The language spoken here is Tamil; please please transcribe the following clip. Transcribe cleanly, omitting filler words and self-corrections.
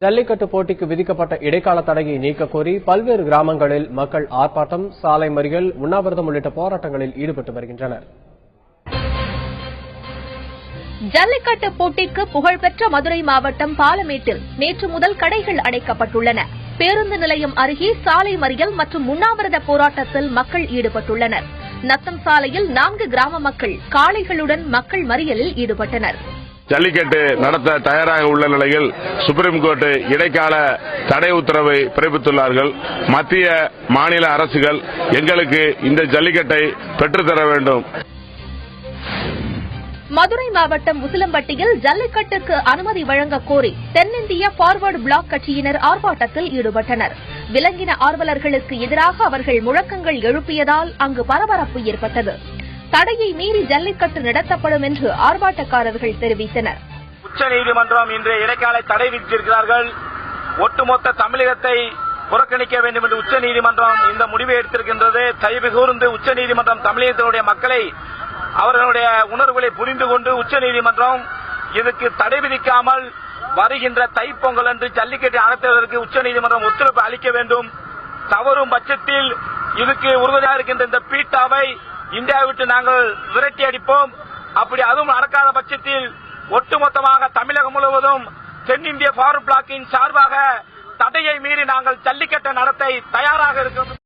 ஜல்லிக்கட்டு போட்டிக்கு விதிக்கப்பட்ட இடைக்கால தடையை நீக்கக் கோரி பல்வேறு கிராமங்களில் மக்கள் ஆர்ப்பாட்டம், சாலை மறியல், உண்ணாவிரதம் உள்ளிட்ட போராட்டங்களில் ஈடுபட்டு வருகின்றனர். ஜல்லிக்கட்டு போட்டிக்கு புகழ்பெற்ற மதுரை மாவட்டம் பாலமேட்டில் நேற்று முதல் கடைகள் அடைக்கப்பட்டுள்ளன. பேருந்து நிலையம் அருகே சாலை மறியல் மற்றும் உண்ணாவிரத போராட்டத்தில் மக்கள் ஈடுபட்டுள்ளனர். நத்தம் சாலையில் 4 கிராம மக்கள் காளைகளுடன் மக்கள் மறியலில் ஈடுபட்டனர். ஜல்லிக்கட்டு நடத்த தயாராக உள்ள நிலையில் சுப்ரீம் கோர்ட் இடைக்கால தடை உத்தரவை பிறப்பித்துள்ளார்கள். மத்திய மாநில அரசுகள் எங்களுக்கு இந்த ஜல்லிக்கட்டை பெற்றுத்தர வேண்டும். மதுரை மாவட்டம் உசிலம்பட்டியில் ஜல்லிக்கட்டுக்கு அனுமதி வழங்க கோரி தென்னிந்திய பார்வர்டு பிளாக் கட்சியினர் ஆர்ப்பாட்டத்தில் ஈடுபட்டனர். விலங்கின ஆர்வலர்களுக்கு எதிராக அவர்கள் முழக்கங்கள் எழுப்பியதால் அங்கு பரபரப்பு ஏற்பட்டது. தடையை மீறி ஜல்லிக்கட்டு நடத்தப்படும் என்று ஆர்ப்பாட்டக்காரர்கள் தெரிவித்தனர். உச்சநீதிமன்றம் இன்று இடைக்கால தடை விதித்திருக்கிறார்கள். ஒட்டுமொத்த தமிழகத்தை புறக்கணிக்க வேண்டும் என்று உச்சநீதிமன்றம் இந்த முடிவை எடுத்திருக்கின்றது. தயவு கூர்ந்து உச்சநீதிமன்றம் தமிழகத்தினுடைய மக்களை அவர்களுடைய உணர்வுகளை புரிந்து கொண்டு உச்சநீதிமன்றம் இதுக்கு தடை விதிக்காமல் வருகின்ற தைப்பொங்கல் அன்று ஜல்லிக்கட்டை நடத்துவதற்கு உச்சநீதிமன்றம் ஒத்துழைப்பு அளிக்க வேண்டும். தவறும் பட்சத்தில் இதுக்கு உறுதுணையாக இருக்கின்ற இந்த பீட்டாவை இந்தியாவை விட்டு நாங்கள் விரட்டி அடிப்போம். அப்படி அதுவும் நடக்காத பட்சத்தில் ஒட்டுமொத்தமாக தமிழகம் முழுவதும் தென்னிந்திய பார்வர்டு பிளாக்கின் சார்பாக தடையை மீறி நாங்கள் ஜல்லிக்கட்டை நடத்த தயாராக இருக்கிறோம்.